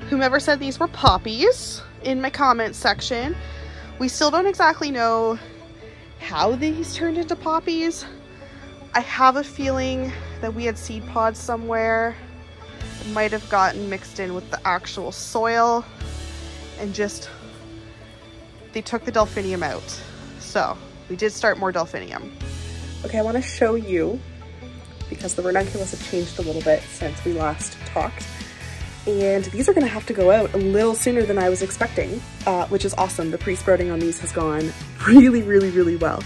whomever said these were poppies in my comments section. We still don't exactly know how these turned into poppies. I have a feeling that we had seed pods somewhere. It might have gotten mixed in with the actual soil and just, they took the delphinium out. So we did start more delphinium. Okay, I want to show you, because the ranunculus have changed a little bit since we last talked. And these are gonna have to go out a little sooner than I was expecting, which is awesome. The pre-sprouting on these has gone really, really, really well.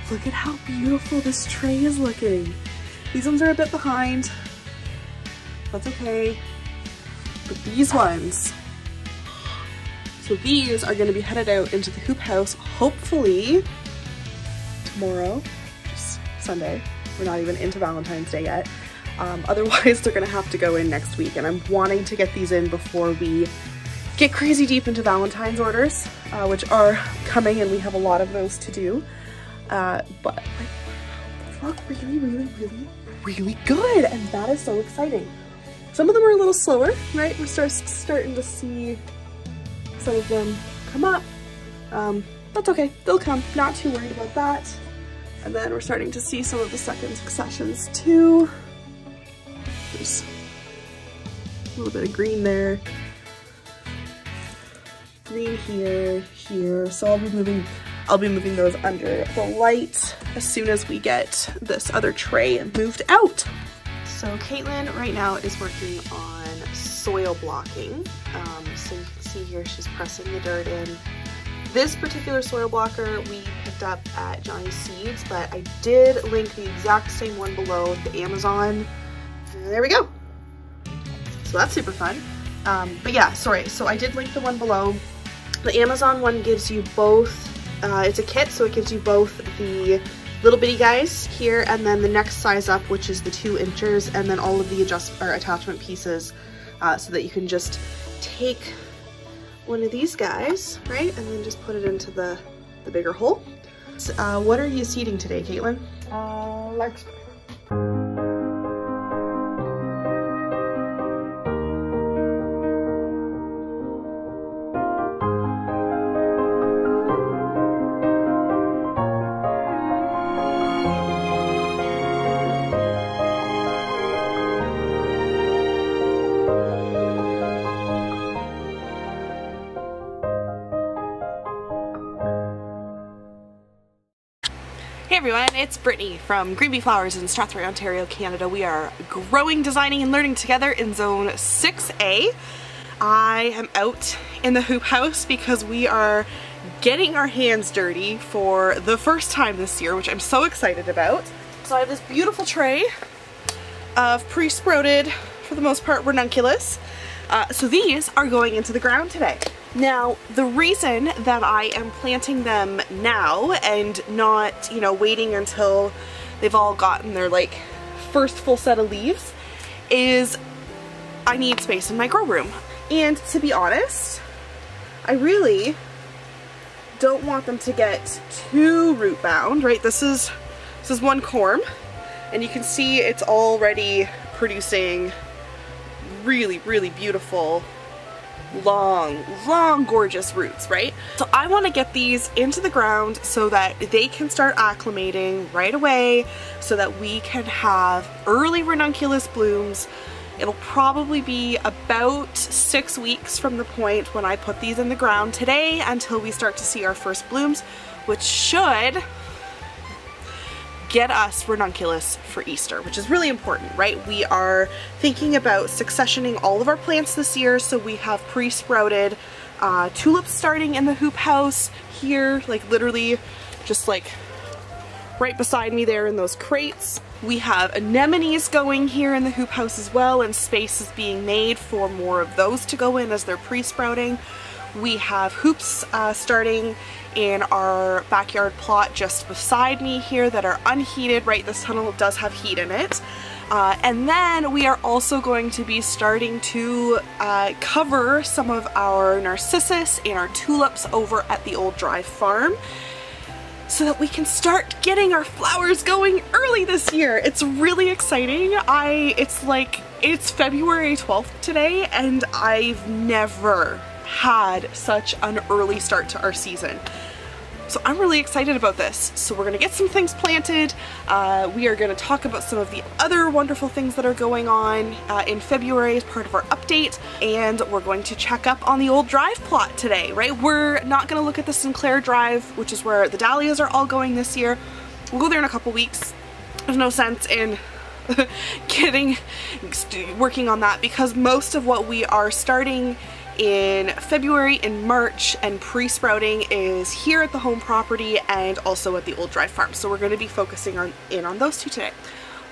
Look at how beautiful this tray is looking. These ones are a bit behind. That's okay. But these ones, so these are gonna be headed out into the hoop house, hopefully tomorrow, just Sunday. We're not even into Valentine's Day yet. Otherwise, they're gonna have to go in next week, and I'm wanting to get these in before we get crazy deep into Valentine's orders, which are coming, and we have a lot of those to do. But like, they look really, really, really, really good, and that is so exciting. Some of them are a little slower, right? We're starting to see some of them come up. That's okay, they'll come, not too worried about that. And then we're starting to see some of the second successions too. There's a little bit of green there. Green here, here. So I'll be moving those under the light as soon as we get this other tray moved out. So Caitlin right now is working on soil blocking. So you can see here she's pressing the dirt in. This particular soil blocker we picked up at Johnny's Seeds, but I did link the exact same one below, the Amazon. And there we go. So that's super fun. But yeah, sorry. So I did link the one below. The Amazon one gives you both, it's a kit, so it gives you both the little bitty guys here and then the next size up, which is the 2 inches, and then all of the attachment pieces, so that you can just take one of these guys, right, and then just put it into the bigger hole. So, what are you seeding today, Caitlin? Larkspur. Hey everyone, it's Brittany from Green Bee Flowers in Southwestern Ontario, Canada. We are growing, designing, and learning together in Zone 6A. I am out in the hoop house because we are getting our hands dirty for the first time this year, which I'm so excited about. So I have this beautiful tray of pre-sprouted, for the most part, ranunculus. So these are going into the ground today. Now, the reason that I am planting them now and not, you know, waiting until they've all gotten their, like, first full set of leaves is I need space in my grow room. And to be honest, I really don't want them to get too root bound, right? This is one corm, and you can see it's already producing really, really beautiful long gorgeous roots, right? So I want to get these into the ground so that they can start acclimating right away, so that we can have early ranunculus blooms. It'll probably be about 6 weeks from the point when I put these in the ground today until we start to see our first blooms, which should get us ranunculus for Easter, which is really important, right? We are thinking about successioning all of our plants this year, so we have pre-sprouted tulips starting in the hoop house here, like literally just like right beside me there in those crates. We have anemones going here in the hoop house as well, and space is being made for more of those to go in as they're pre-sprouting. We have hoops starting in our backyard plot just beside me here that are unheated, right? This tunnel does have heat in it. And then we are also going to be starting to cover some of our narcissus and our tulips over at the old dry farm, so that we can start getting our flowers going early this year. It's really exciting. It's like, It's February 12th today, and I've never had such an early start to our season. So I'm really excited about this. So we're gonna get some things planted. We are gonna talk about some of the other wonderful things that are going on in February as part of our update. And we're going to check up on the old drive plot today, right? We're not gonna look at the Sinclair Drive, which is where the dahlias are all going this year. We'll go there in a couple weeks. There's no sense in working on that because most of what we are starting in February and March and pre-sprouting is here at the home property and also at the old drive farm. So we're going to be focusing on those two today.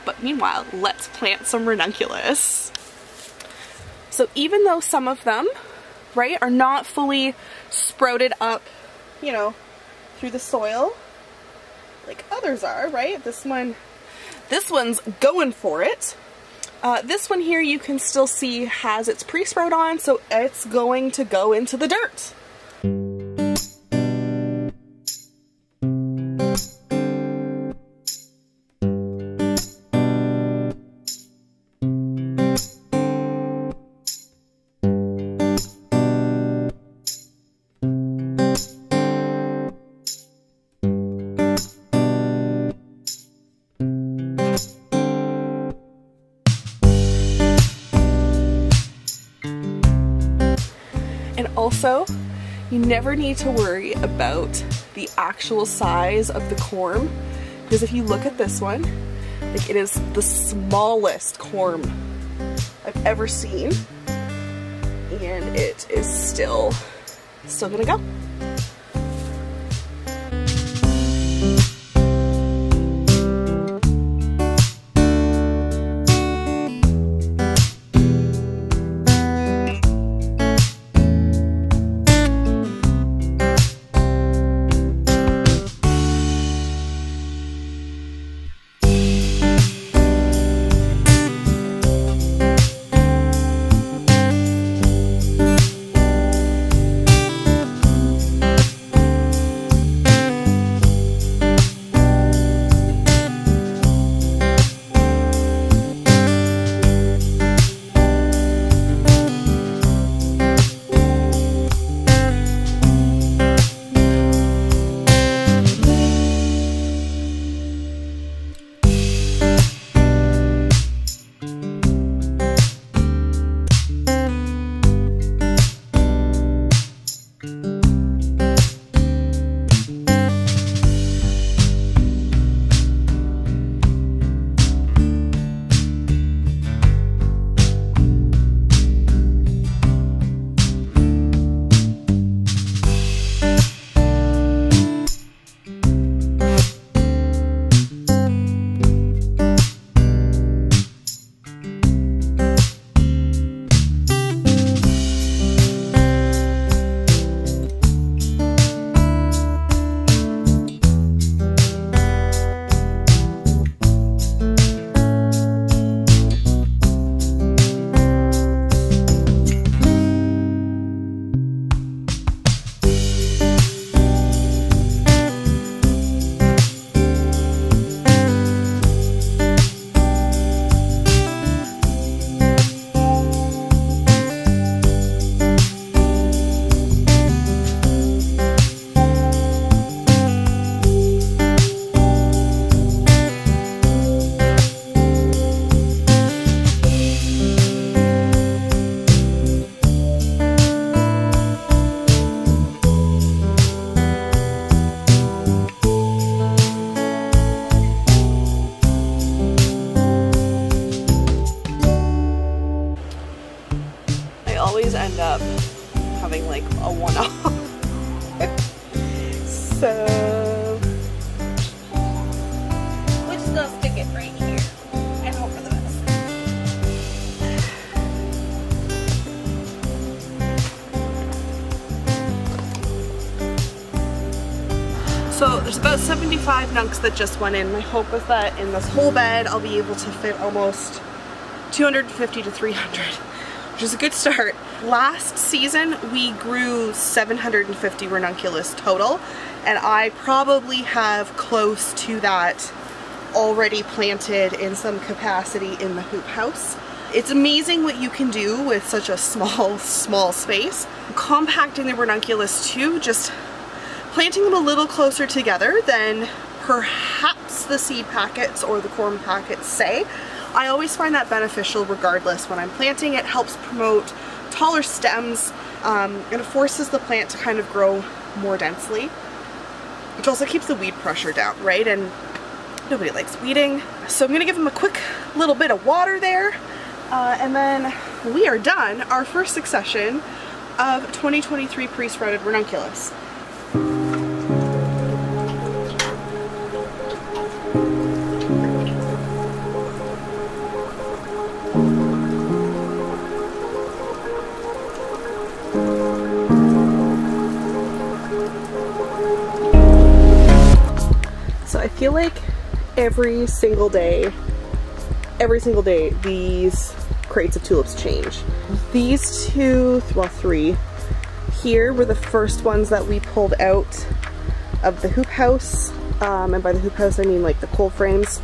But meanwhile, let's plant some ranunculus. So even though some of them, right, are not fully sprouted up, you know, through the soil, like others are, right? This one's going for it. This one here you can still see has its pre-sprout on, so it's going to go into the dirt. Also, you never need to worry about the actual size of the corm, because if you look at this one, like, it is the smallest corm I've ever seen, and it is still gonna go. End up having like a one-off. So we're just gonna stick it right here and hope for the best. So there's about 75 nuncs that just went in. My hope is that in this whole bed I'll be able to fit almost 250 to 300. Which is a good start. Last season we grew 750 ranunculus total, and I probably have close to that already planted in some capacity in the hoop house. It's amazing what you can do with such a small space. Compacting the ranunculus too, just planting them a little closer together than perhaps the seed packets or the corm packets say. I always find that beneficial regardless. When I'm planting, it helps promote taller stems and it forces the plant to kind of grow more densely, which also keeps the weed pressure down, right? And nobody likes weeding. So I'm gonna give them a quick little bit of water there. And then we are done our first succession of 2023 pre-sprouted ranunculus. So I feel like every single day, these crates of tulips change. These two, well, three here were the first ones that we pulled out of the hoop house. And by the hoop house, I mean like the cold frames.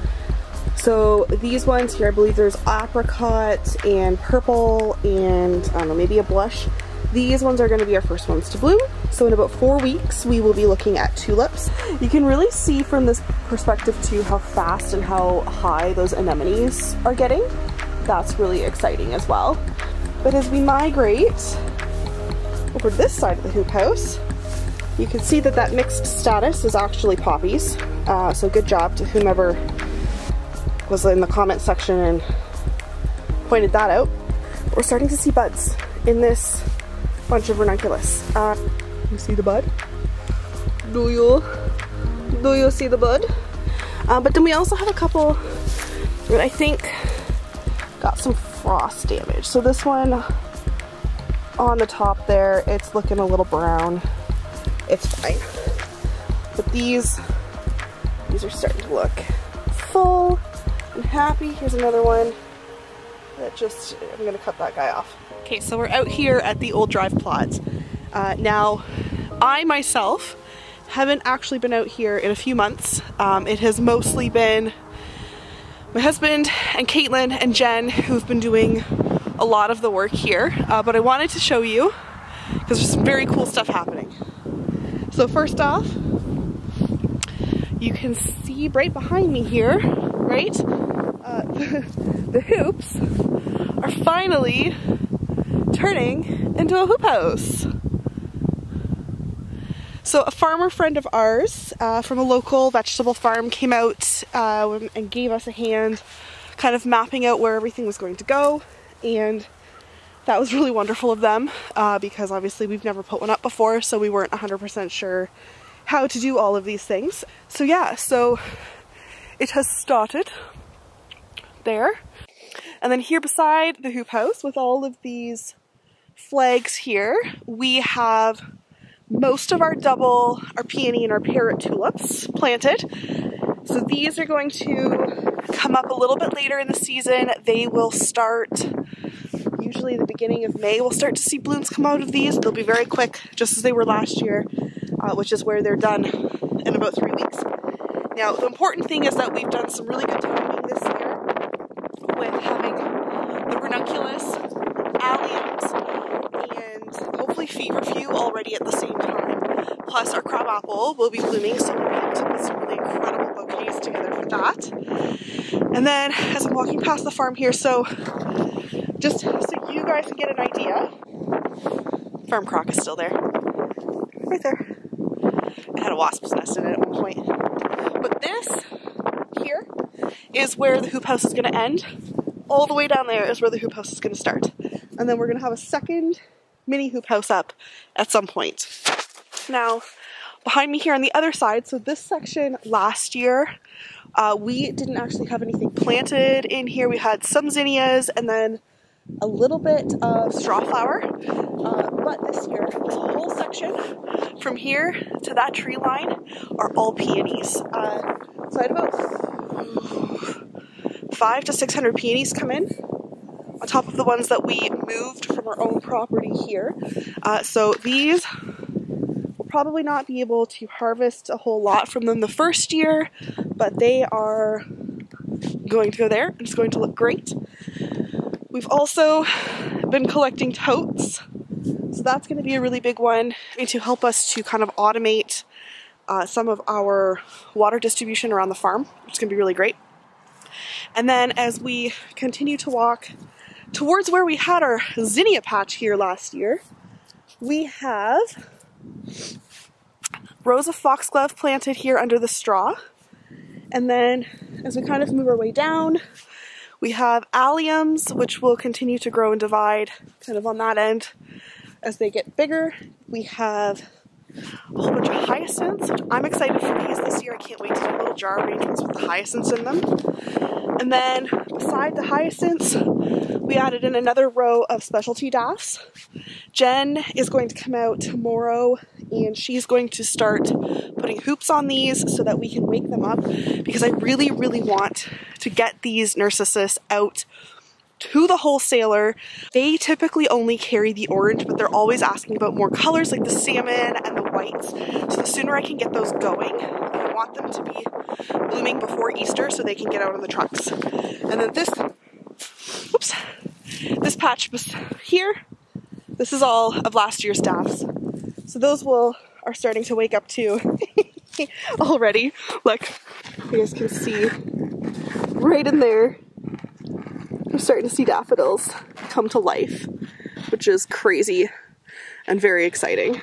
So these ones here, I believe there's apricot and purple and I don't know, maybe a blush. These ones are going to be our first ones to bloom. So in about 4 weeks, we will be looking at tulips. You can really see from this perspective too how fast and how high those anemones are getting. That's really exciting as well. But as we migrate over to this side of the hoop house, you can see that that mixed status is actually poppies. So good job to whomever was in the comment section and pointed that out. We're starting to see buds in this bunch of ranunculus. You see the bud? Do you see the bud? But then we also have a couple that I think got some frost damage. So this one on the top there, it's looking a little brown. It's fine. But these are starting to look full and happy. Here's another one that just, I'm gonna cut that guy off. Okay, so we're out here at the old drive plot. Now, I myself haven't actually been out here in a few months. It has mostly been my husband and Caitlin and Jen who've been doing a lot of the work here. But I wanted to show you because there's some very cool stuff happening. So first off, you can see right behind me here, right? The hoops are finally turning into a hoop house. So a farmer friend of ours from a local vegetable farm came out and gave us a hand kind of mapping out where everything was going to go, and that was really wonderful of them because obviously we've never put one up before, so we weren't 100% sure how to do all of these things. So yeah, so it has started there. And then here beside the hoop house with all of these flags here, we have most of our double, our peony, and our parrot tulips planted. So these are going to come up a little bit later in the season. They will start, usually the beginning of May, we'll start to see blooms come out of these. They'll be very quick, just as they were last year, which is where they're done in about 3 weeks. Now, the important thing is that we've done some really good timing this year with having the ranunculus, alliums, and hopefully feverfew already at the same time. Plus our crabapple will be blooming, so we'll be able to put some really incredible bouquets together for that. And then as I'm walking past the farm here, so just so you guys can get an idea, farm crock is still there. Right there. It had a wasp's nest in it at one point. But this here is where the hoop house is going to end. All the way down there is where the hoop house is going to start. And then we're going to have a second mini hoop house up at some point. Now, behind me here on the other side, so this section last year, we didn't actually have anything planted in here. We had some zinnias and then a little bit of straw flower. But this year, this whole section from here to that tree line are all peonies. So I had about 500 to 600 peonies come in on top of the ones that we moved from our own property here. So these will probably not be able to harvest a whole lot from them the first year, but they are going to go there and it's going to look great. We've also been collecting totes. So that's going to be a really big one to help us to kind of automate some of our water distribution around the farm, which is going to be really great. And then as we continue to walk towards where we had our zinnia patch here last year, we have rows of foxglove planted here under the straw. And then as we kind of move our way down, we have alliums, which will continue to grow and divide kind of on that end as they get bigger. We have a whole bunch of hyacinths, which I'm excited for these this year. I can't wait to do little jar arrangements with the hyacinths in them. And then beside the hyacinths, we added in another row of specialty daffs. Jen is going to come out tomorrow and she's going to start putting hoops on these so that we can wake them up, because I really, really want to get these narcissus out to the wholesaler. They typically only carry the orange, but they're always asking about more colors like the salmon and the whites. So the sooner I can get those going, I want them to be blooming before Easter so they can get out on the trucks. And then this patch here, this is all of last year's daffs. So those are starting to wake up too already. Look, you guys can see right in there. I'm starting to see daffodils come to life, which is crazy and very exciting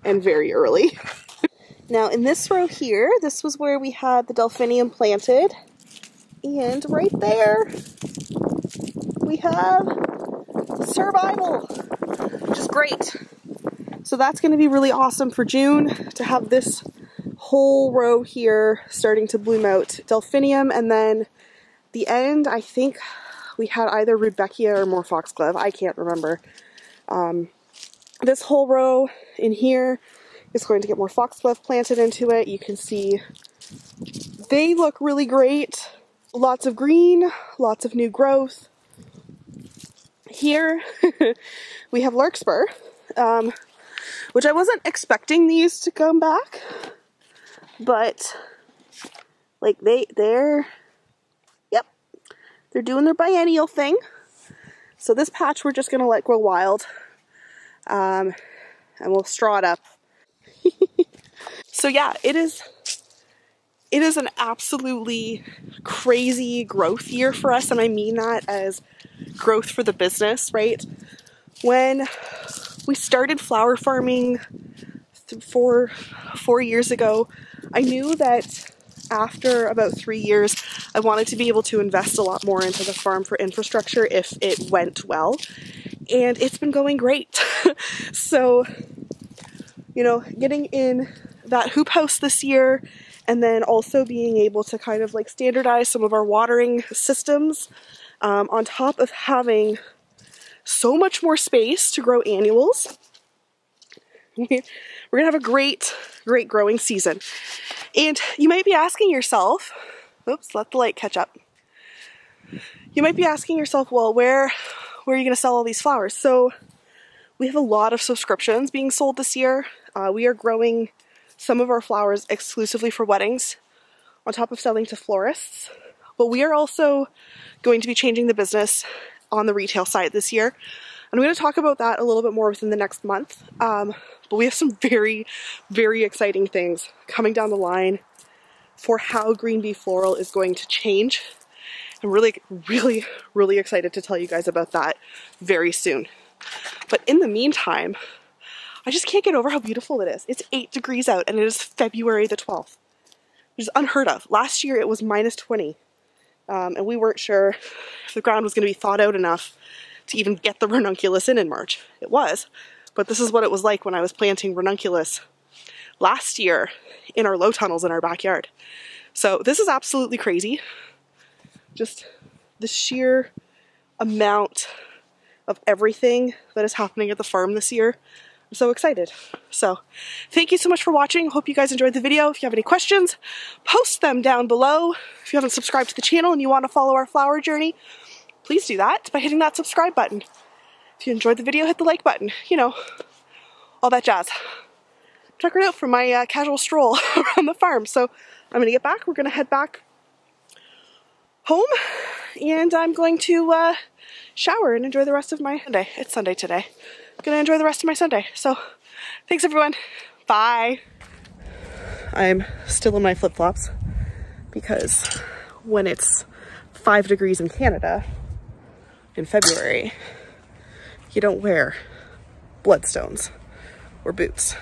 and very early. Now in this row here, this was where we had the delphinium planted, and right there we have survival, which is great. So that's going to be really awesome for June to have this whole row here starting to bloom out delphinium, and then the end, I think we had either Rudbeckia or more foxglove. I can't remember. This whole row in here is going to get more foxglove planted into it. You can see they look really great. Lots of green, lots of new growth. Here we have larkspur, which I wasn't expecting these to come back, but like they're doing their biennial thing. So this patch we're just going to let grow wild, and we'll straw it up. So yeah, it is an absolutely crazy growth year for us, and I mean that as growth for the business, right? When we started flower farming 4 years ago, I knew that after about 3 years, I wanted to be able to invest a lot more into the farm for infrastructure if it went well. And it's been going great. So, you know, getting in that hoop house this year, and then also being able to kind of like standardize some of our watering systems, on top of having so much more space to grow annuals. We're gonna have a great growing season. And you might be asking yourself, oops, let the light catch up. You might be asking yourself, well, where are you gonna sell all these flowers? So we have a lot of subscriptions being sold this year. We are growing some of our flowers exclusively for weddings, on top of selling to florists. But we are also going to be changing the business on the retail side this year. And I'm going to talk about that a little bit more within the next month. But we have some very, very exciting things coming down the line for how Green Bee Floral is going to change. I'm really, really, really excited to tell you guys about that very soon. But in the meantime, I just can't get over how beautiful it is. It's 8 degrees out and it is February the 12th, which is unheard of. Last year it was -20. And we weren't sure if the ground was going to be thawed out enough to even get the ranunculus in March. It was, but this is what it was like when I was planting ranunculus last year in our low tunnels in our backyard. So this is absolutely crazy. Just the sheer amount of everything that is happening at the farm this year. I'm so excited. So thank you so much for watching. Hope you guys enjoyed the video. If you have any questions, post them down below. If you haven't subscribed to the channel and you want to follow our flower journey, please do that by hitting that subscribe button. If you enjoyed the video, hit the like button. You know, all that jazz. Check it out for my casual stroll around the farm. So I'm going to get back. We're going to head back home and I'm going to shower and enjoy the rest of my Sunday. It's Sunday today. I'm gonna enjoy the rest of my Sunday. So thanks everyone. Bye. I'm still in my flip-flops because when it's 5 degrees in Canada in February, you don't wear bloodstones or boots,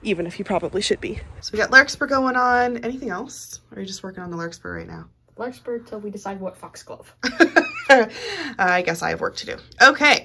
even if you probably should be. So we got larkspur going on. Anything else? Or are you just working on the larkspur right now? Larkspur till we decide what foxglove. I guess I have work to do. Okay.